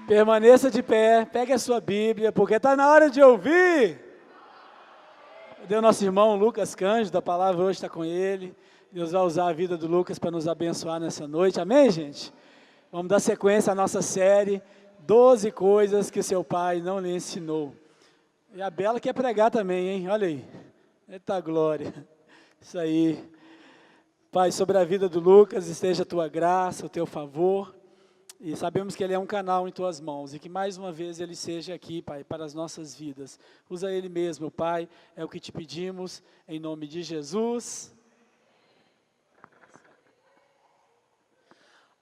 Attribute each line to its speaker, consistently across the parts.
Speaker 1: Permaneça de pé, pegue a sua Bíblia, porque está na hora de ouvir. Deu nosso irmão Lucas Cândido, a palavra hoje está com ele. Deus vai usar a vida do Lucas para nos abençoar nessa noite, amém, gente? Vamos dar sequência à nossa série, 12 coisas que seu pai não lhe ensinou. E a Bela quer pregar também, hein? Olha aí. Eita glória. Isso aí. Pai, sobre a vida do Lucas, esteja a tua graça, o teu favor. E sabemos que ele é um canal em tuas mãos e que mais uma vez ele seja aqui, Pai, para as nossas vidas. Usa ele mesmo, Pai, é o que te pedimos, em nome de Jesus.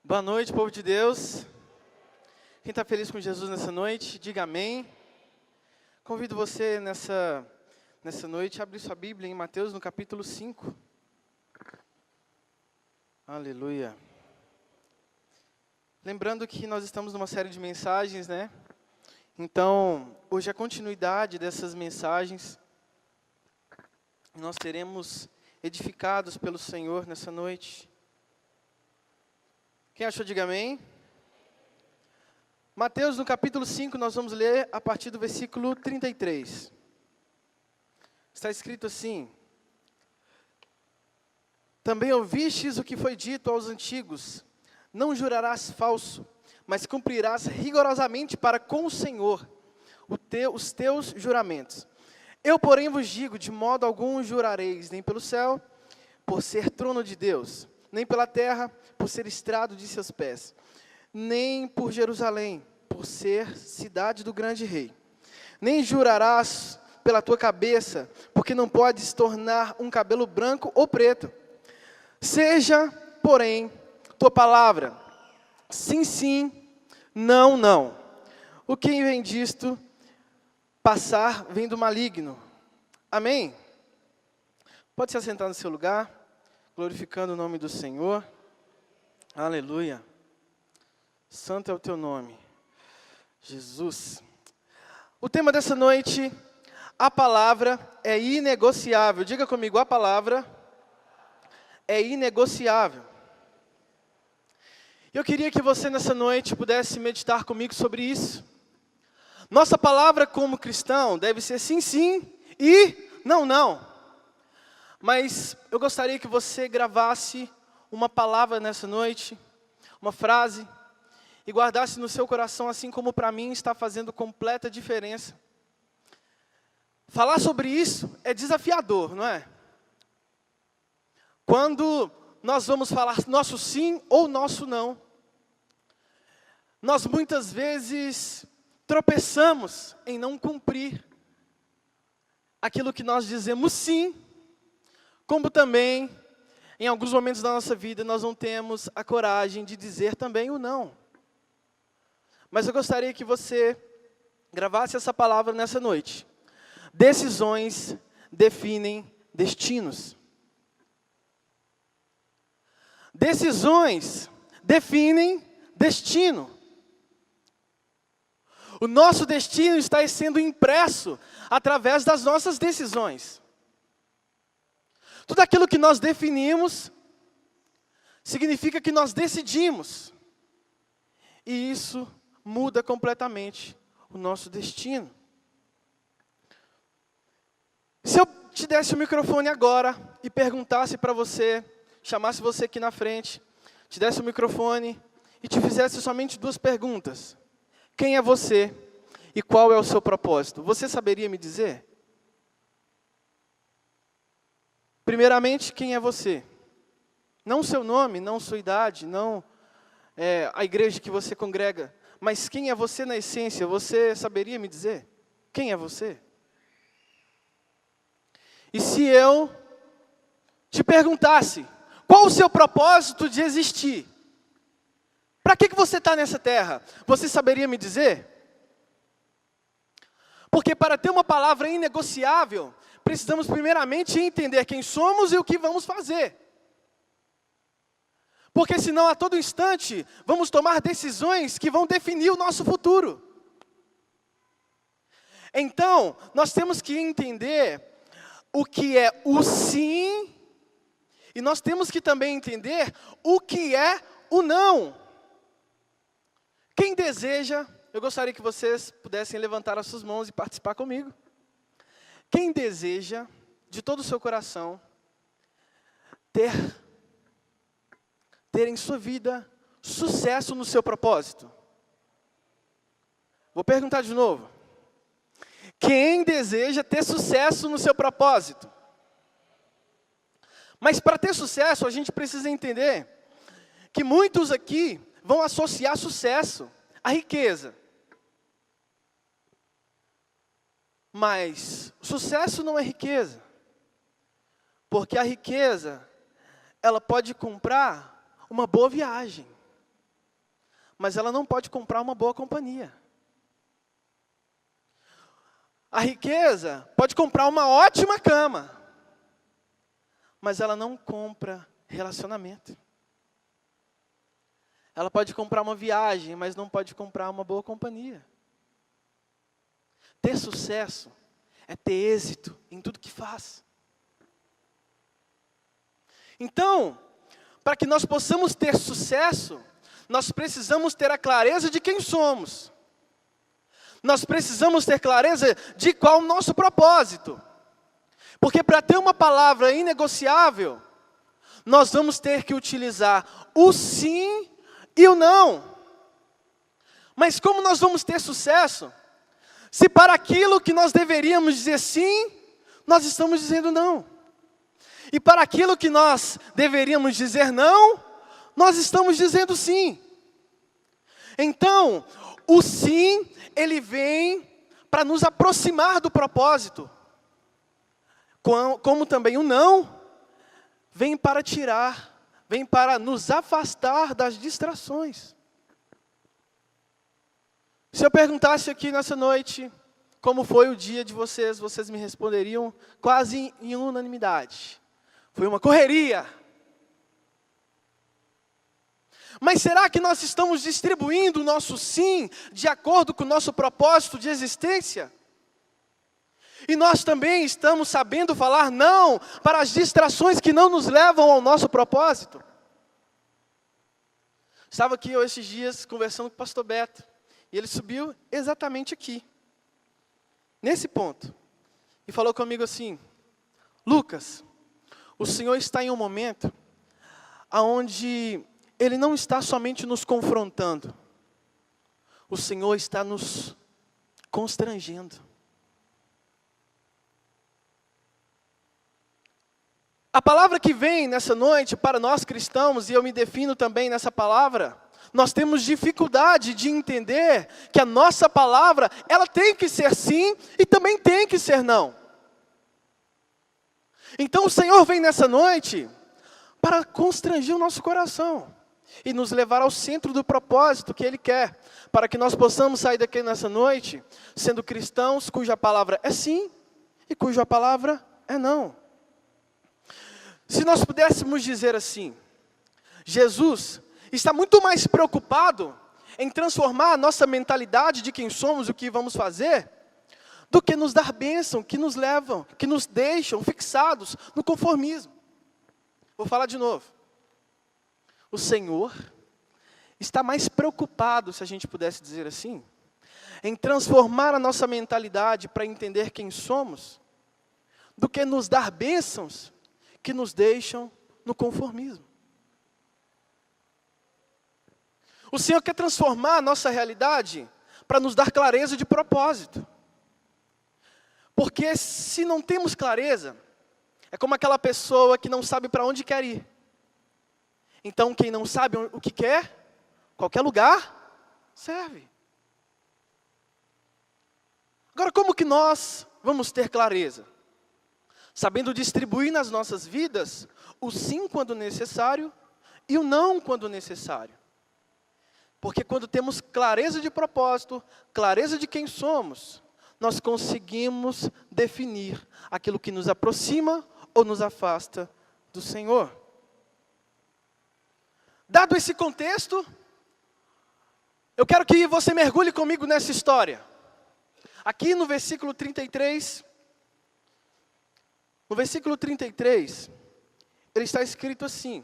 Speaker 2: Boa noite, povo de Deus. Quem está feliz com Jesus nessa noite, diga amém. Convido você nessa noite a abrir sua Bíblia em Mateus, no capítulo 5. Aleluia. Lembrando que nós estamos numa série de mensagens, né? Então, hoje é a continuidade dessas mensagens. Nós seremos edificados pelo Senhor nessa noite. Quem achou, diga amém. Mateus, no capítulo 5, nós vamos ler a partir do versículo 33. Está escrito assim: Também ouvistes o que foi dito aos antigos: não jurarás falso, mas cumprirás rigorosamente para com o Senhor os teus juramentos. Eu, porém, vos digo, de modo algum jurareis, nem pelo céu, por ser trono de Deus, nem pela terra, por ser estrado de seus pés, nem por Jerusalém, por ser cidade do grande rei. Nem jurarás pela tua cabeça, porque não podes tornar um cabelo branco ou preto. Seja, porém, tua palavra, sim, sim, não, não. O que vem disto passar vem do maligno. Amém? Pode se assentar no seu lugar, glorificando o nome do Senhor. Aleluia. Santo é o teu nome, Jesus. O tema dessa noite, a palavra é inegociável. Diga comigo, a palavra é inegociável. Eu queria que você nessa noite pudesse meditar comigo sobre isso. Nossa palavra como cristão deve ser sim, sim e não, não. Mas eu gostaria que você gravasse uma palavra nessa noite, uma frase, e guardasse no seu coração, assim como para mim está fazendo completa diferença. Falar sobre isso é desafiador, não é? Quando nós vamos falar nosso sim ou nosso não, nós muitas vezes tropeçamos em não cumprir aquilo que nós dizemos sim, como também, em alguns momentos da nossa vida, nós não temos a coragem de dizer também o não. Mas eu gostaria que você gravasse essa palavra nessa noite. Decisões definem destinos. Decisões definem destino. O nosso destino está sendo impresso através das nossas decisões. Tudo aquilo que nós definimos significa que nós decidimos. E isso muda completamente o nosso destino. Se eu te desse o microfone agora e perguntasse para você, chamasse você aqui na frente, te desse o microfone e te fizesse somente duas perguntas. Quem é você e qual é o seu propósito? Você saberia me dizer? Primeiramente, quem é você? Não o seu nome, não sua idade, não a igreja que você congrega, mas quem é você na essência? Você saberia me dizer? Quem é você? E se eu te perguntasse, qual o seu propósito de existir? Para que você está nessa terra? Você saberia me dizer? Porque para ter uma palavra inegociável, precisamos primeiramente entender quem somos e o que vamos fazer. Porque senão a todo instante, vamos tomar decisões que vão definir o nosso futuro. Então, nós temos que entender o que é o sim, e nós temos que também entender o que é o não. Quem deseja, eu gostaria que vocês pudessem levantar as suas mãos e participar comigo. Quem deseja, de todo o seu coração, ter em sua vida sucesso no seu propósito? Vou perguntar de novo. Quem deseja ter sucesso no seu propósito? Mas para ter sucesso, a gente precisa entender que muitos aqui vão associar sucesso à riqueza. Mas sucesso não é riqueza. Porque a riqueza, ela pode comprar uma boa viagem. Mas ela não pode comprar uma boa companhia. A riqueza pode comprar uma ótima cama. Mas ela não compra relacionamento. Ela pode comprar uma viagem, mas não pode comprar uma boa companhia. Ter sucesso é ter êxito em tudo que faz. Então, para que nós possamos ter sucesso, nós precisamos ter a clareza de quem somos. Nós precisamos ter clareza de qual o nosso propósito. Porque para ter uma palavra inegociável, nós vamos ter que utilizar o sim e o não. Mas como nós vamos ter sucesso, se para aquilo que nós deveríamos dizer sim, nós estamos dizendo não. E para aquilo que nós deveríamos dizer não, nós estamos dizendo sim. Então, o sim, ele vem para nos aproximar do propósito. Como também o não, vem para tirar, vem para nos afastar das distrações. Se eu perguntasse aqui nessa noite, como foi o dia de vocês, vocês me responderiam quase em unanimidade. Foi uma correria. Mas será que nós estamos distribuindo o nosso sim de acordo com o nosso propósito de existência? E nós também estamos sabendo falar não para as distrações que não nos levam ao nosso propósito? Estava aqui esses dias conversando com o pastor Beto. E ele subiu exatamente aqui, nesse ponto. E falou comigo assim: Lucas, o Senhor está em um momento onde Ele não está somente nos confrontando. O Senhor está nos constrangendo. A palavra que vem nessa noite para nós cristãos, e eu me defino também nessa palavra, nós temos dificuldade de entender que a nossa palavra, ela tem que ser sim e também tem que ser não. Então o Senhor vem nessa noite para constranger o nosso coração e nos levar ao centro do propósito que Ele quer, para que nós possamos sair daqui nessa noite sendo cristãos cuja palavra é sim e cuja palavra é não. Se nós pudéssemos dizer assim, Jesus está muito mais preocupado em transformar a nossa mentalidade de quem somos e o que vamos fazer, do que nos dar bênção, que nos levam, que nos deixam fixados no conformismo. Vou falar de novo. O Senhor está mais preocupado, se a gente pudesse dizer assim, em transformar a nossa mentalidade para entender quem somos, do que nos dar bênçãos que nos deixam no conformismo. O Senhor quer transformar a nossa realidade para nos dar clareza de propósito. Porque se não temos clareza, é como aquela pessoa que não sabe para onde quer ir. Então, quem não sabe o que quer, qualquer lugar serve. Agora, como que nós vamos ter clareza? Sabendo distribuir nas nossas vidas o sim quando necessário e o não quando necessário. Porque quando temos clareza de propósito, clareza de quem somos, nós conseguimos definir aquilo que nos aproxima ou nos afasta do Senhor. Dado esse contexto, eu quero que você mergulhe comigo nessa história. Aqui no versículo 33, ele está escrito assim: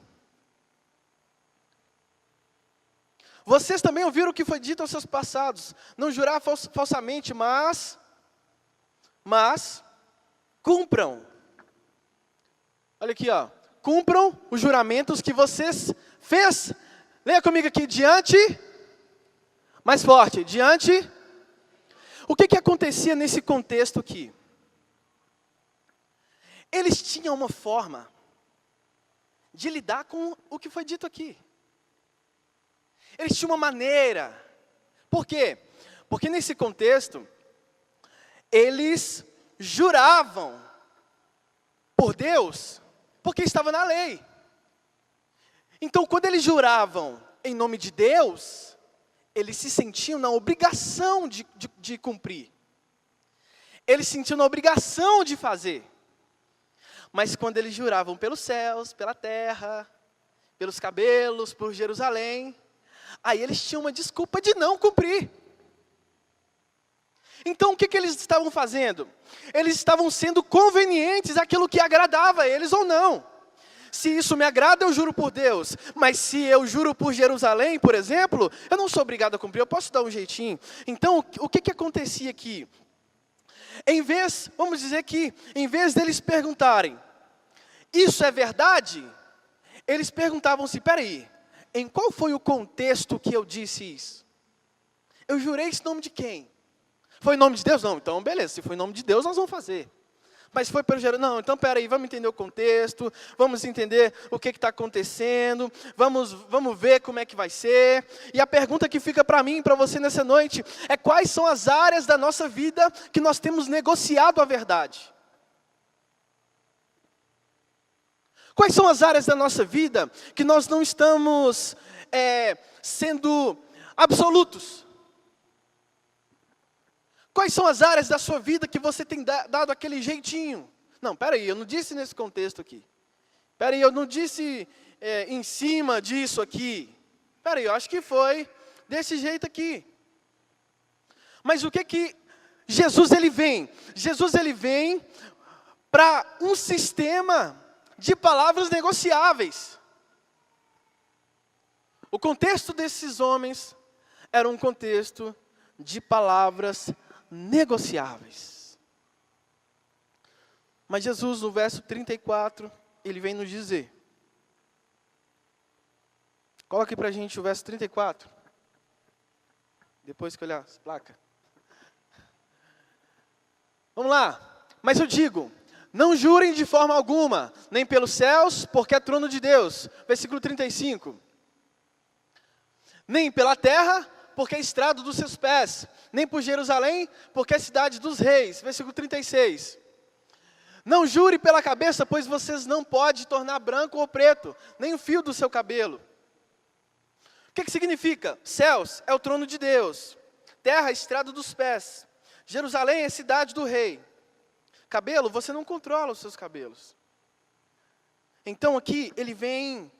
Speaker 2: Vocês também ouviram o que foi dito aos seus passados, não jurar falsamente, mas cumpram. Olha aqui, ó. Cumpram os juramentos que vocês fez. Leia comigo aqui, mais forte, O que acontecia nesse contexto aqui? Eles tinham uma forma de lidar com o que foi dito aqui. Eles tinham uma maneira. Por quê? Porque nesse contexto, eles juravam por Deus, porque estava na lei. Então, quando eles juravam em nome de Deus, eles se sentiam na obrigação de cumprir. Eles se sentiam na obrigação de fazer. Mas quando eles juravam pelos céus, pela terra, pelos cabelos, por Jerusalém, aí eles tinham uma desculpa de não cumprir. Então o que eles estavam fazendo? Eles estavam sendo convenientes àquilo que agradava a eles ou não. Se isso me agrada, eu juro por Deus. Mas se eu juro por Jerusalém, por exemplo, eu não sou obrigado a cumprir, eu posso dar um jeitinho. Então o que acontecia aqui? Vamos dizer que, em vez deles perguntarem, isso é verdade? Eles perguntavam-se, peraí, em qual foi o contexto que eu disse isso? Eu jurei esse nome de quem? Foi em nome de Deus? Não, então beleza, se foi em nome de Deus, nós vamos fazer. Mas foi pelo Jerusalém? Não, então peraí, vamos entender o contexto, vamos entender o que está acontecendo, vamos ver como é que vai ser. E a pergunta que fica para mim e para você nessa noite é: quais são as áreas da nossa vida que nós temos negociado a verdade? Quais são as áreas da nossa vida que nós não estamos sendo absolutos? Quais são as áreas da sua vida que você tem dado aquele jeitinho? Não, peraí, eu não disse nesse contexto aqui. Peraí, eu não disse em cima disso aqui. Peraí, eu acho que foi desse jeito aqui. Mas o que Jesus ele vem? Jesus ele vem para um sistema de palavras negociáveis. O contexto desses homens era um contexto de palavras negociáveis. Mas Jesus, no verso 34, ele vem nos dizer. Coloque para a gente o verso 34. Depois que olhar as placas. Vamos lá. Mas eu digo, não jurem de forma alguma, nem pelos céus, porque é trono de Deus. Versículo 35. Nem pela terra, porque é estrado dos seus pés. Nem por Jerusalém, porque é cidade dos reis. Versículo 36. Não jure pela cabeça, pois vocês não podem tornar branco ou preto, nem o fio do seu cabelo. O que significa? Céus é o trono de Deus. Terra, estrado dos pés. Jerusalém é cidade do rei. Cabelo, você não controla os seus cabelos. Então aqui ele vem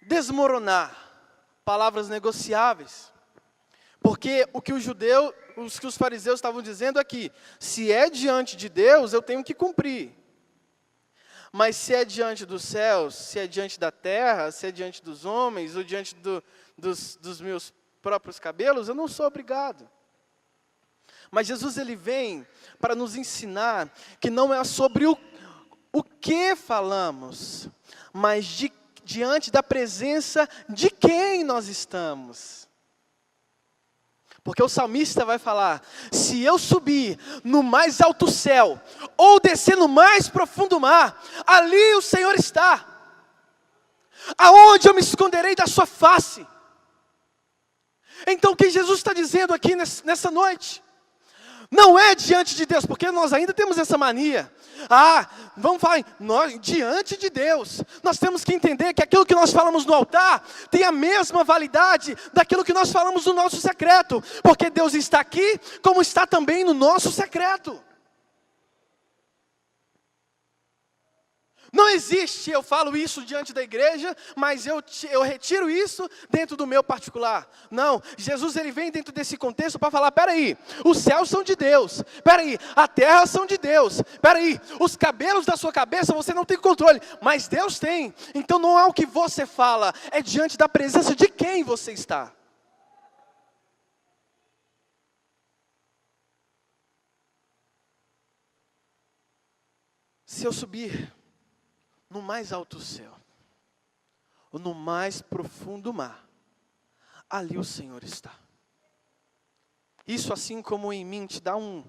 Speaker 2: desmoronar palavras negociáveis. Porque o que os fariseus estavam dizendo aqui, se é diante de Deus, eu tenho que cumprir. Mas se é diante dos céus, se é diante da terra, se é diante dos homens, ou diante dos meus próprios cabelos, eu não sou obrigado. Mas Jesus ele vem para nos ensinar que não é sobre o que falamos, mas diante da presença de quem nós estamos. Porque o salmista vai falar, se eu subir no mais alto céu, ou descer no mais profundo mar, ali o Senhor está. Aonde eu me esconderei da sua face? Então o que Jesus está dizendo aqui nessa noite? Não é diante de Deus, porque nós ainda temos essa mania. Vamos falar, diante de Deus. Nós temos que entender que aquilo que nós falamos no altar tem a mesma validade daquilo que nós falamos no nosso secreto. Porque Deus está aqui, como está também no nosso secreto. Não existe, eu falo isso diante da igreja, mas eu retiro isso dentro do meu particular. Não, Jesus ele vem dentro desse contexto para falar, peraí, os céus são de Deus, peraí, a terra são de Deus, peraí, os cabelos da sua cabeça você não tem controle, mas Deus tem. Então não é o que você fala, é diante da presença de quem você está. Se eu subir no mais alto céu, ou no mais profundo mar, ali o Senhor está. Isso assim como em mim te dá um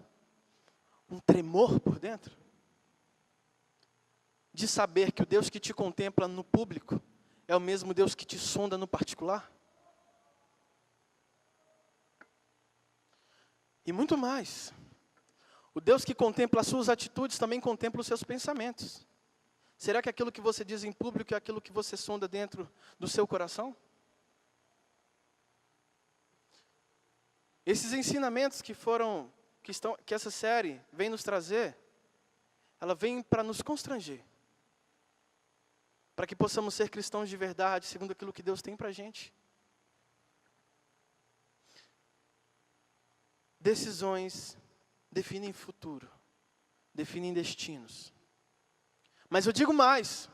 Speaker 2: tremor por dentro, de saber que o Deus que te contempla no público, é o mesmo Deus que te sonda no particular. E muito mais, o Deus que contempla as suas atitudes, também contempla os seus pensamentos. Será que aquilo que você diz em público é aquilo que você sonda dentro do seu coração? Esses ensinamentos que essa série vem nos trazer, ela vem para nos constranger. Para que possamos ser cristãos de verdade, segundo aquilo que Deus tem para a gente. Decisões definem futuro, definem destinos. Mas eu digo mais,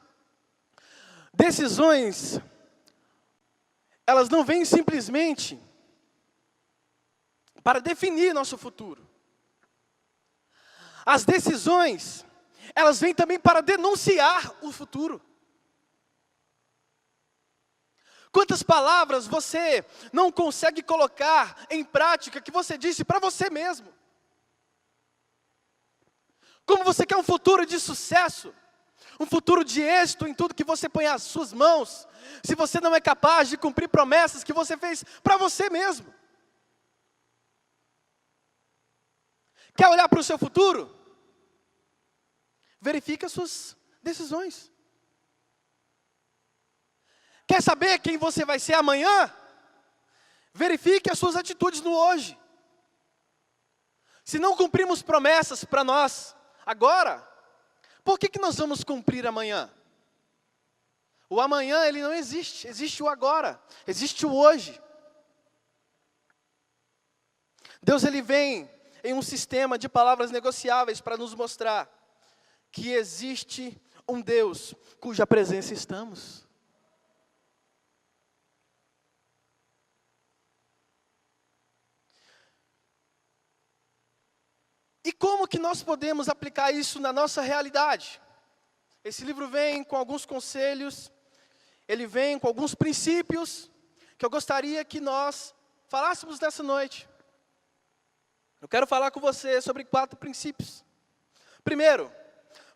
Speaker 2: decisões, elas não vêm simplesmente para definir nosso futuro. As decisões, elas vêm também para denunciar o futuro. Quantas palavras você não consegue colocar em prática que você disse para você mesmo? Como você quer um futuro de sucesso, um futuro de êxito em tudo que você põe às suas mãos, se você não é capaz de cumprir promessas que você fez para você mesmo? Quer olhar para o seu futuro? Verifique as suas decisões. Quer saber quem você vai ser amanhã? Verifique as suas atitudes no hoje. Se não cumprimos promessas para nós agora, por que nós vamos cumprir amanhã? O amanhã ele não existe, existe o agora, existe o hoje. Deus ele vem em um sistema de palavras negociáveis para nos mostrar que existe um Deus cuja presença estamos. E como que nós podemos aplicar isso na nossa realidade? Esse livro vem com alguns conselhos, ele vem com alguns princípios, que eu gostaria que nós falássemos nessa noite. Eu quero falar com você sobre 4 princípios. Primeiro,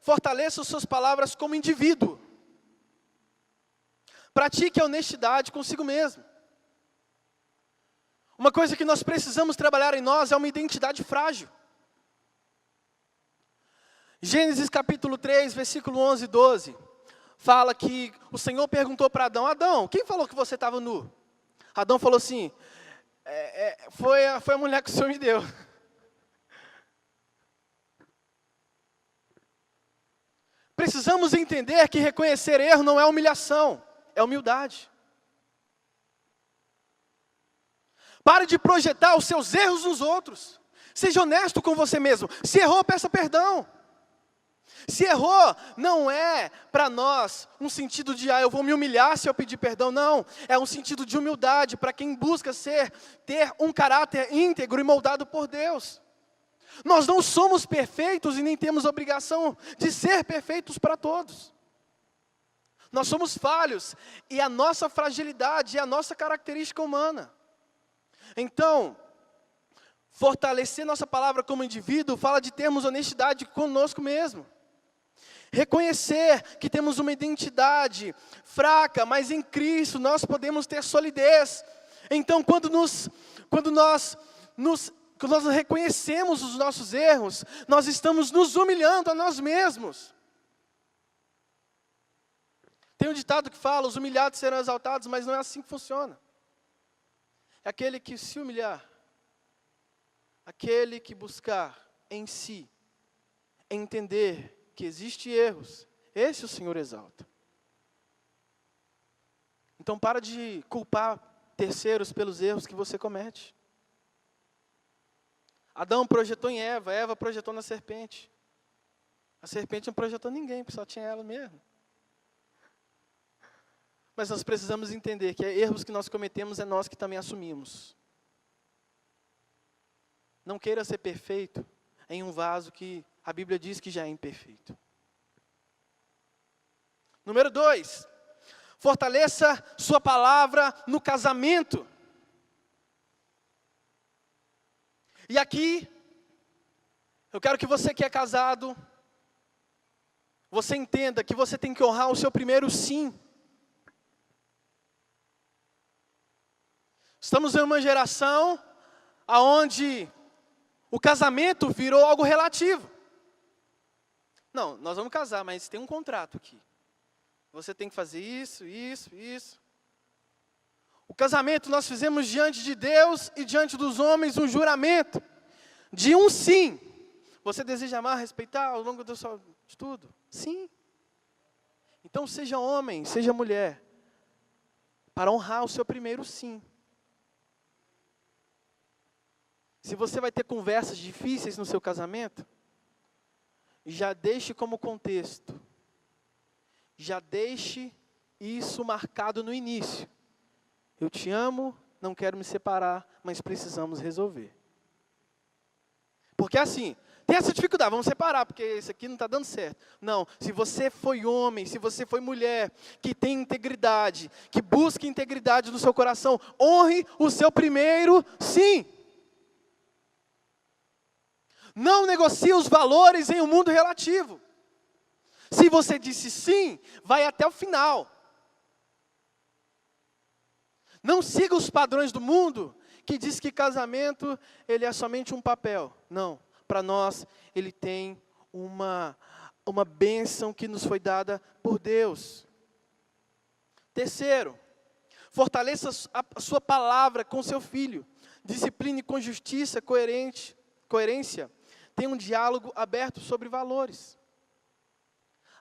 Speaker 2: fortaleça as suas palavras como indivíduo. Pratique a honestidade consigo mesmo. Uma coisa que nós precisamos trabalhar em nós é uma identidade frágil. Gênesis capítulo 3, versículo 11 e 12, fala que o Senhor perguntou para Adão, Adão, quem falou que você estava nu? Adão falou assim, foi a mulher que o Senhor me deu. Precisamos entender que reconhecer erro não é humilhação, é humildade. Pare de projetar os seus erros nos outros. Seja honesto com você mesmo. Se errou, peça perdão. Se errou, não é para nós um sentido de, eu vou me humilhar se eu pedir perdão. Não, é um sentido de humildade para quem busca ter um caráter íntegro e moldado por Deus. Nós não somos perfeitos e nem temos obrigação de ser perfeitos para todos. Nós somos falhos e a nossa fragilidade é a nossa característica humana. Então, fortalecer nossa palavra como indivíduo fala de termos honestidade conosco mesmo. Reconhecer que temos uma identidade fraca, mas em Cristo nós podemos ter solidez. Então, quando nós reconhecemos os nossos erros, nós estamos nos humilhando a nós mesmos. Tem um ditado que fala, os humilhados serão exaltados, mas não é assim que funciona. É aquele que se humilhar, aquele que buscar em si, entender que existem erros, esse o Senhor exalta. Então para de culpar terceiros pelos erros que você comete. Adão projetou em Eva, Eva projetou na serpente. A serpente não projetou ninguém, só tinha ela mesmo. Mas nós precisamos entender que erros que nós cometemos é nós que também assumimos. Não queira ser perfeito em um vaso que a Bíblia diz que já é imperfeito. Número 2, fortaleça sua palavra no casamento. E aqui, eu quero que você que é casado, você entenda que você tem que honrar o seu primeiro sim. Estamos em uma geração onde o casamento virou algo relativo. Não, nós vamos casar, mas tem um contrato aqui. Você tem que fazer isso, isso, isso. O casamento nós fizemos diante de Deus e diante dos homens um juramento de um sim. Você deseja amar, respeitar ao longo de tudo? Sim. Então seja homem, seja mulher, para honrar o seu primeiro sim. Se você vai ter conversas difíceis no seu casamento, já deixe como contexto, já deixe isso marcado no início. Eu te amo, não quero me separar, mas precisamos resolver. Porque assim, tem essa dificuldade, vamos separar, porque isso aqui não está dando certo. Não, se você foi homem, se você foi mulher, que tem integridade, que busca integridade no seu coração, honre o seu primeiro sim. Não negocie os valores em um mundo relativo. Se você disse sim, vai até o final. Não siga os padrões do mundo, que diz que casamento, ele é somente um papel. Não, para nós, ele tem uma bênção que nos foi dada por Deus. Terceiro, fortaleça a sua palavra com seu filho. Discipline com justiça, coerência. Tenha um diálogo aberto sobre valores.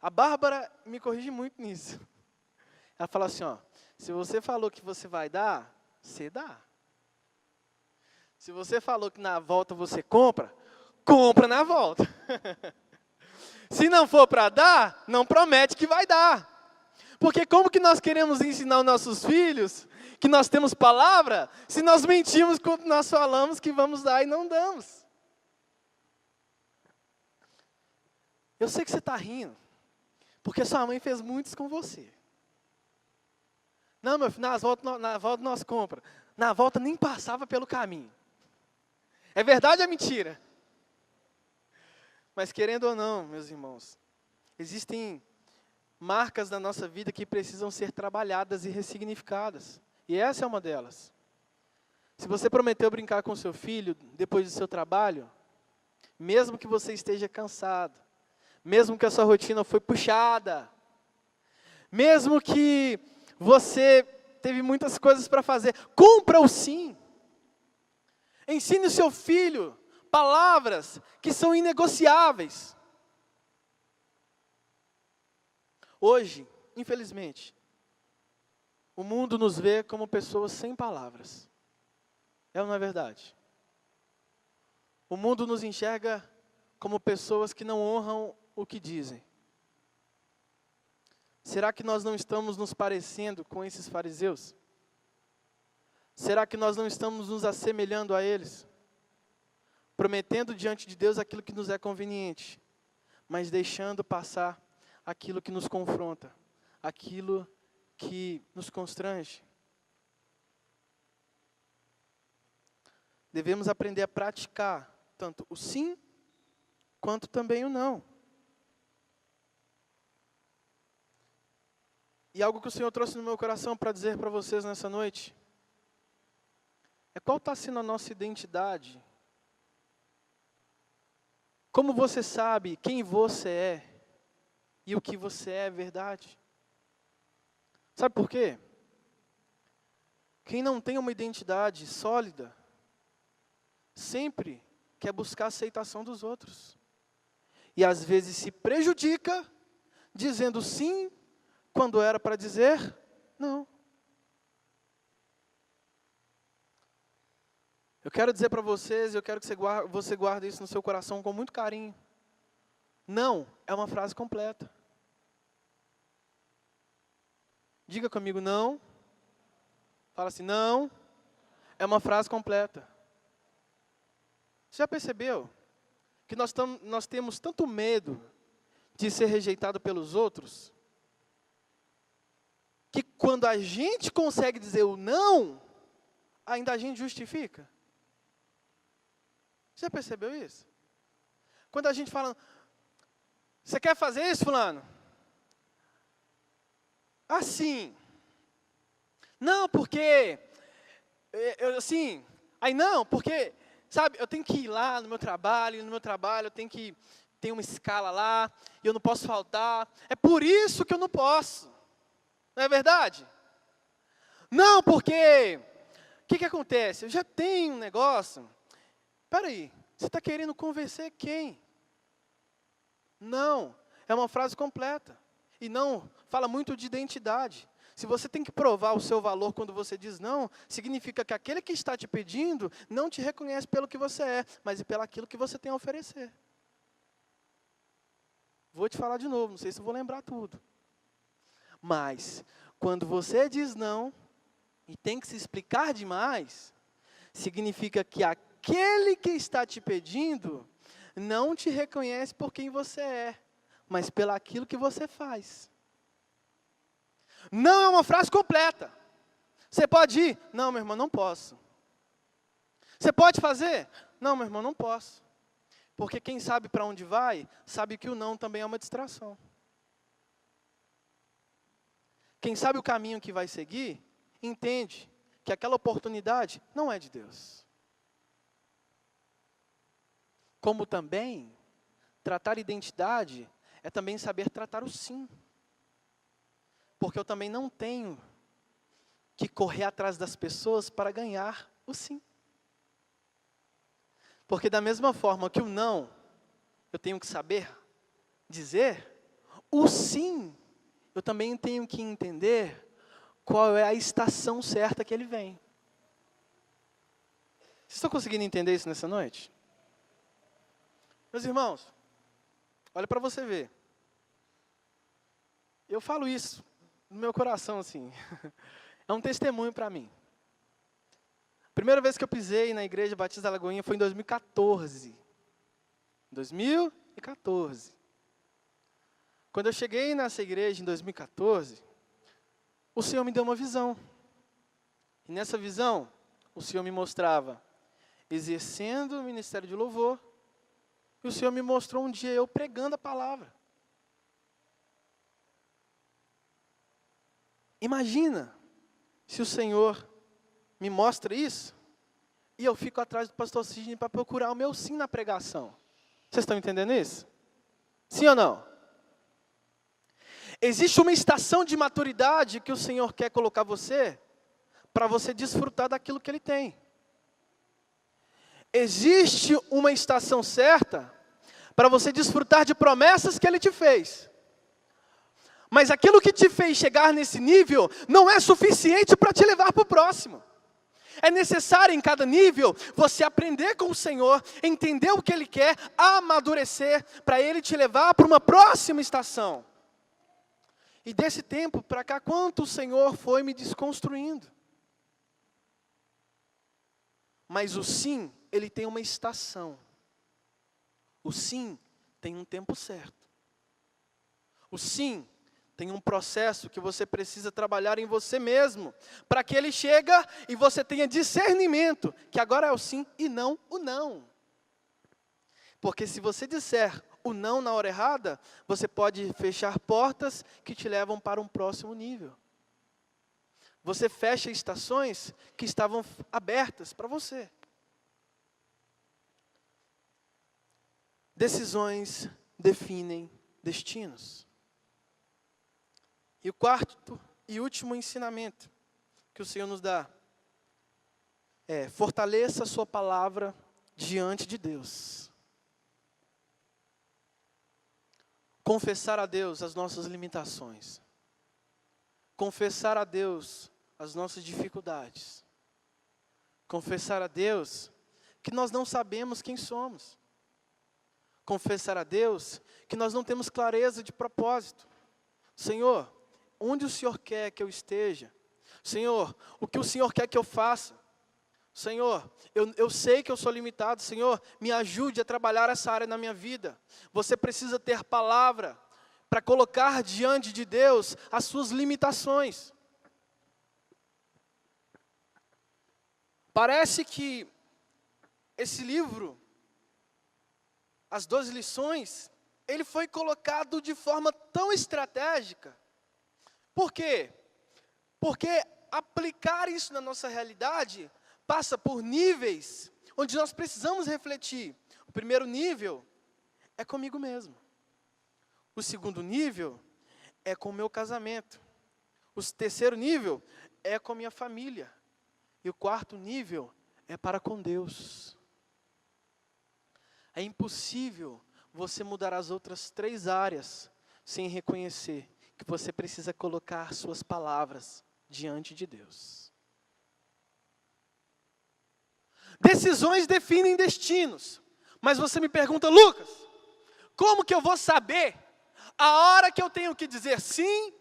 Speaker 2: A Bárbara me corrige muito nisso. Ela fala assim, ó, se você falou que você vai dar, você dá. Se você falou que na volta você compra, compra na volta. Se não for para dar, não promete que vai dar. Porque como que nós queremos ensinar os nossos filhos que nós temos palavra, se nós mentimos quando nós falamos que vamos dar e não damos? Eu sei que você está rindo, porque sua mãe fez muitos com você. Não, meu filho, na volta nós compra. Na volta nem passava pelo caminho. É verdade ou é mentira? Mas querendo ou não, meus irmãos, existem marcas da nossa vida que precisam ser trabalhadas e ressignificadas. E essa é uma delas. Se você prometeu brincar com seu filho depois do seu trabalho, mesmo que você esteja cansado, mesmo que a sua rotina foi puxada, mesmo que você teve muitas coisas para fazer, cumpra o sim. Ensine o seu filho palavras que são inegociáveis. Hoje, infelizmente, o mundo nos vê como pessoas sem palavras. É ou não é verdade? O mundo nos enxerga como pessoas que não honram o que dizem. Será que nós não estamos nos parecendo com esses fariseus? Será que nós não estamos nos assemelhando a eles? Prometendo diante de Deus aquilo que nos é conveniente, mas deixando passar aquilo que nos confronta, aquilo que nos constrange. Devemos aprender a praticar tanto o sim, quanto também o não. E algo que o Senhor trouxe no meu coração para dizer para vocês nessa noite, é qual está sendo a nossa identidade? Como você sabe quem você é e o que você é verdade? Sabe por quê? Quem não tem uma identidade sólida, sempre quer buscar a aceitação dos outros. E às vezes se prejudica dizendo sim quando era para dizer não. Eu quero dizer para vocês, eu quero que você guarde isso no seu coração com muito carinho. Não é uma frase completa. Diga comigo, não. Fala assim, não é uma frase completa. Você já percebeu que nós temos tanto medo de ser rejeitado pelos outros, que quando a gente consegue dizer o não, ainda a gente justifica? Você já percebeu isso? Quando a gente fala, você quer fazer isso, fulano? Assim. Não, porque, assim, aí não, porque, sabe, eu tenho que ir lá no meu trabalho eu tenho que ter uma escala lá, e eu não posso faltar. É por isso que eu não posso. Não é verdade? Não, porque, o que acontece? Eu já tenho um negócio. Espera aí, você está querendo convencer quem? Não, é uma frase completa. E não, fala muito de identidade. Se você tem que provar o seu valor quando você diz não, significa que aquele que está te pedindo não te reconhece pelo que você é, mas pelo aquilo que você tem a oferecer. Vou te falar de novo, não sei se eu vou lembrar tudo. Mas, quando você diz não, e tem que se explicar demais, significa que aquele que está te pedindo não te reconhece por quem você é, mas pelo aquilo que você faz. Não é uma frase completa. Você pode ir? Não, meu irmão, não posso. Você pode fazer? Não, meu irmão, não posso. Porque quem sabe para onde vai, sabe que o não também é uma distração. Quem sabe o caminho que vai seguir, entende que aquela oportunidade não é de Deus. Como também, tratar identidade é também saber tratar o sim. Porque eu também não tenho que correr atrás das pessoas para ganhar o sim. Porque da mesma forma que o não, eu tenho que saber dizer, o sim, eu também tenho que entender qual é a estação certa que ele vem. Vocês estão conseguindo entender isso nessa noite? Meus irmãos, olha para você ver. Eu falo isso no meu coração, assim. É um testemunho para mim. A primeira vez que eu pisei na Igreja Batista da Lagoinha foi em 2014. 2014. Quando eu cheguei nessa igreja em 2014, o Senhor me deu uma visão. E nessa visão, o Senhor me mostrava exercendo o ministério de louvor. E o Senhor me mostrou um dia eu pregando a palavra. Imagina se o Senhor me mostra isso e eu fico atrás do pastor Sidney para procurar o meu sim na pregação. Vocês estão entendendo isso? Sim ou não? Existe uma estação de maturidade que o Senhor quer colocar você para você desfrutar daquilo que Ele tem. Existe uma estação certa para você desfrutar de promessas que Ele te fez. Mas aquilo que te fez chegar nesse nível não é suficiente para te levar para o próximo. É necessário em cada nível você aprender com o Senhor, entender o que Ele quer, amadurecer, para Ele te levar para uma próxima estação. E desse tempo para cá, quanto o Senhor foi me desconstruindo. Mas o sim, ele tem uma estação. O sim tem um tempo certo. O sim tem um processo que você precisa trabalhar em você mesmo, para que ele chegue e você tenha discernimento, que agora é o sim e não o não. Porque se você disser o não na hora errada, você pode fechar portas que te levam para um próximo nível. Você fecha estações que estavam abertas para você. Decisões definem destinos. E o quarto e último ensinamento que o Senhor nos dá é: fortaleça a sua palavra diante de Deus. confessar a Deus as nossas limitações, confessar a Deus as nossas dificuldades, confessar a Deus que nós não sabemos quem somos, confessar a Deus que nós não temos clareza de propósito. Senhor, onde o Senhor quer que eu esteja? Senhor, o que o Senhor quer que eu faça? Senhor, eu sei que eu sou limitado. Senhor, me ajude a trabalhar essa área na minha vida. Você precisa ter palavra para colocar diante de Deus as suas limitações. Parece que esse livro, as 12 lições, ele foi colocado de forma tão estratégica. Por quê? Porque aplicar isso na nossa realidade passa por níveis onde nós precisamos refletir. O primeiro nível é comigo mesmo. O segundo nível é com o meu casamento. O terceiro nível é com a minha família. E o quarto nível é para com Deus. É impossível você mudar as outras 3 áreas sem reconhecer que você precisa colocar suas palavras diante de Deus. Decisões definem destinos. Mas você me pergunta, Lucas, como que eu vou saber a hora que eu tenho que dizer sim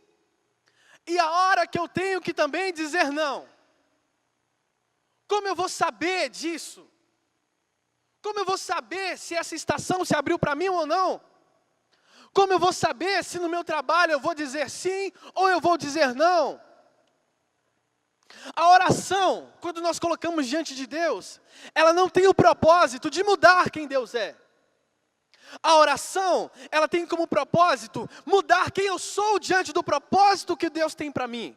Speaker 2: e a hora que eu tenho que também dizer não? Como eu vou saber disso? Como eu vou saber se essa estação se abriu para mim ou não? Como eu vou saber se no meu trabalho eu vou dizer sim ou eu vou dizer não? A oração, quando nós colocamos diante de Deus, ela não tem o propósito de mudar quem Deus é. A oração, ela tem como propósito mudar quem eu sou diante do propósito que Deus tem para mim.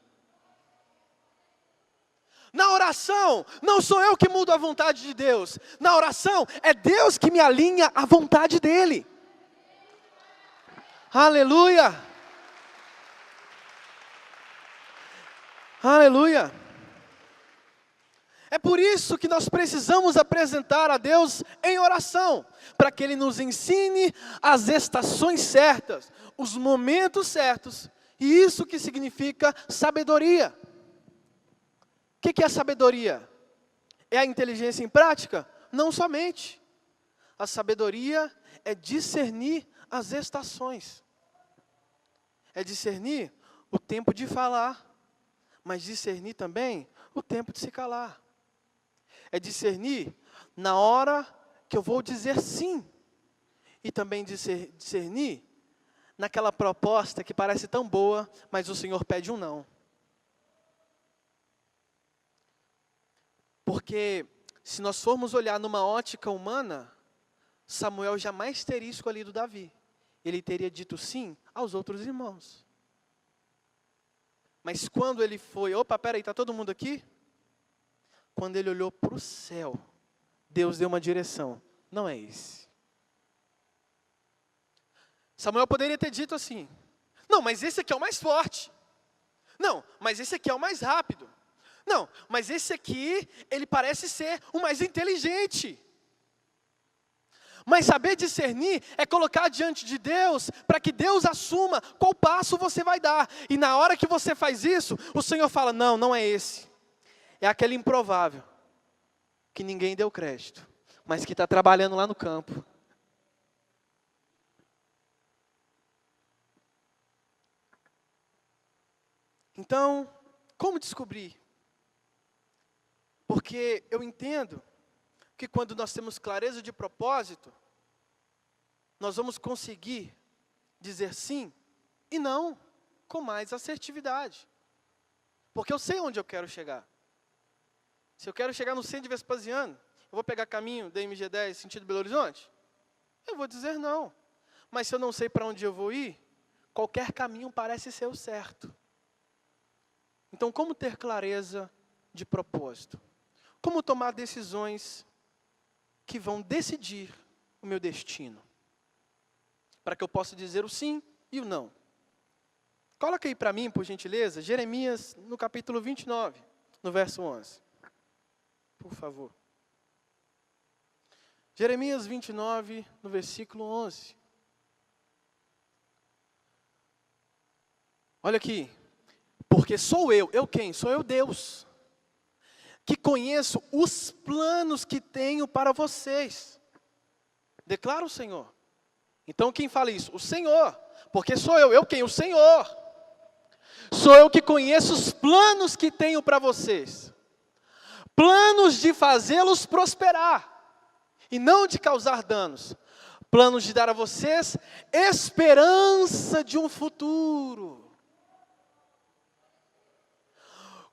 Speaker 2: Na oração, não sou eu que mudo a vontade de Deus. Na oração, é Deus que me alinha à vontade dEle. Aleluia! Aleluia! É por isso que nós precisamos apresentar a Deus em oração, para que Ele nos ensine as estações certas, os momentos certos, e isso que significa sabedoria. O que é a sabedoria? É a inteligência em prática? Não somente. A sabedoria é discernir as estações. É discernir o tempo de falar, mas discernir também o tempo de se calar. É discernir na hora que eu vou dizer sim. E também discernir naquela proposta que parece tão boa, mas o Senhor pede um não. Porque se nós formos olhar numa ótica humana, Samuel jamais teria escolhido Davi. Ele teria dito sim aos outros irmãos. Mas quando ele foi, opa, peraí, está todo mundo aqui? Quando ele olhou para o céu, Deus deu uma direção, não é esse. Samuel poderia ter dito assim, não, mas esse aqui é o mais forte. Não, mas esse aqui é o mais rápido. Não, mas esse aqui, ele parece ser o mais inteligente. Mas saber discernir é colocar diante de Deus, para que Deus assuma qual passo você vai dar. E na hora que você faz isso, o Senhor fala, não, não é esse. É aquele improvável, que ninguém deu crédito, mas que está trabalhando lá no campo. Então, como descobrir? Porque eu entendo que quando nós temos clareza de propósito, nós vamos conseguir dizer sim e não com mais assertividade. Porque eu sei onde eu quero chegar. Se eu quero chegar no centro de Vespasiano, eu vou pegar caminho da MG10 sentido Belo Horizonte? Eu vou dizer não. Mas se eu não sei para onde eu vou ir, qualquer caminho parece ser o certo. Então, como ter clareza de propósito? Como tomar decisões que vão decidir o meu destino? Para que eu possa dizer o sim e o não. Coloca aí para mim, por gentileza, Jeremias no capítulo 29, no verso 11. Por favor. Jeremias 29, no versículo 11. Olha aqui. Porque sou eu quem? Sou eu, Deus, que conheço os planos que tenho para vocês. Declara o Senhor. Então quem fala isso? O Senhor. Porque sou eu quem? O Senhor. Sou eu que conheço os planos que tenho para vocês. Planos de fazê-los prosperar e não de causar danos. Planos de dar a vocês esperança de um futuro.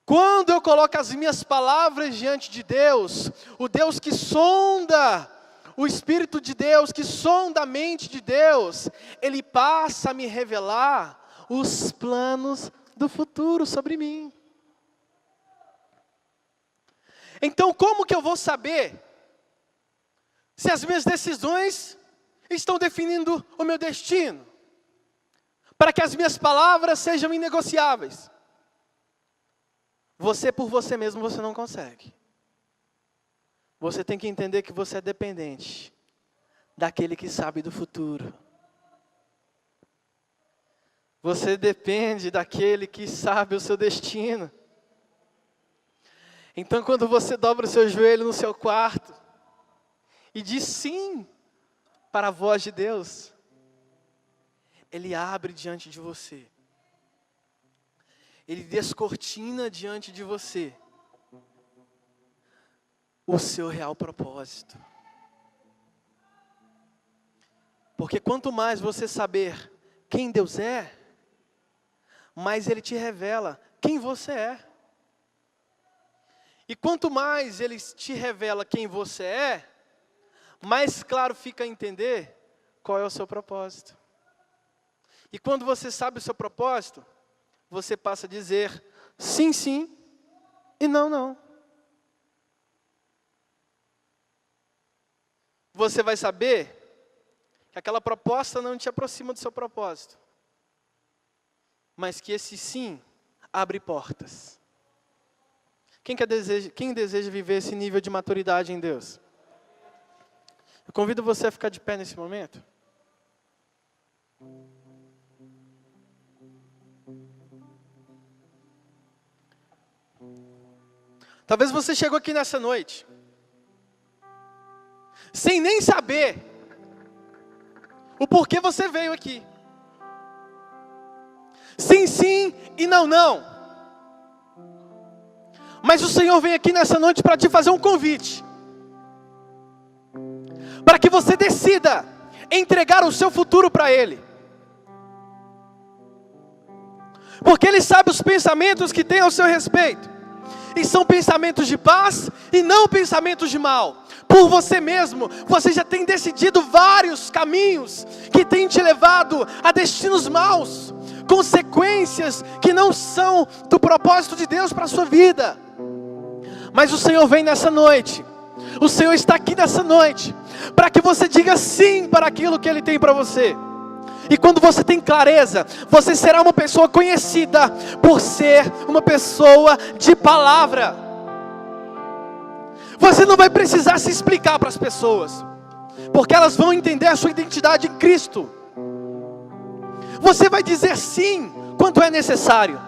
Speaker 2: Quando eu coloco as minhas palavras diante de Deus, o Deus que sonda, o Espírito de Deus que sonda a mente de Deus, Ele passa a me revelar os planos do futuro sobre mim. Então como que eu vou saber se as minhas decisões estão definindo o meu destino? Para que as minhas palavras sejam inegociáveis. Você por você mesmo você não consegue. Você tem que entender que você é dependente daquele que sabe do futuro. Você depende daquele que sabe o seu destino. Então quando você dobra o seu joelho no seu quarto e diz sim para a voz de Deus, Ele abre diante de você. Ele descortina diante de você o seu real propósito. Porque quanto mais você saber quem Deus é, mais Ele te revela quem você é. E quanto mais Ele te revela quem você é, mais claro fica a entender qual é o seu propósito. E quando você sabe o seu propósito, você passa a dizer sim, sim e não, não. Você vai saber que aquela proposta não te aproxima do seu propósito, mas que esse sim abre portas. Quem deseja viver esse nível de maturidade em Deus? Eu convido você a ficar de pé nesse momento. Talvez você chegou aqui nessa noite sem nem saber o porquê você veio aqui. Sim, sim e não, não. Mas o Senhor vem aqui nessa noite para te fazer um convite. Para que você decida entregar o seu futuro para Ele. Porque Ele sabe os pensamentos que tem ao seu respeito. E são pensamentos de paz e não pensamentos de mal. Por você mesmo, você já tem decidido vários caminhos que têm te levado a destinos maus, consequências que não são do propósito de Deus para a sua vida. Mas o Senhor vem nessa noite, o Senhor está aqui nessa noite, para que você diga sim para aquilo que Ele tem para você. E quando você tem clareza, você será uma pessoa conhecida por ser uma pessoa de palavra. Você não vai precisar se explicar para as pessoas, porque elas vão entender a sua identidade em Cristo. Você vai dizer sim quando é necessário,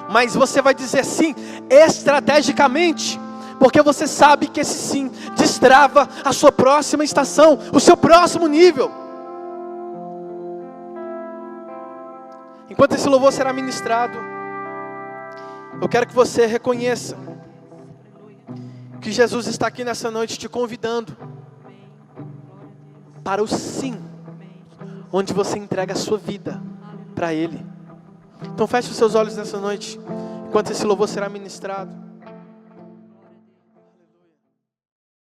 Speaker 2: mas você vai dizer sim estrategicamente, porque você sabe que esse sim destrava a sua próxima estação, o seu próximo nível. Enquanto esse louvor será ministrado, eu quero que você reconheça que Jesus está aqui nessa noite te convidando para o sim, onde você entrega a sua vida para Ele. Então feche os seus olhos nessa noite, enquanto esse louvor será ministrado.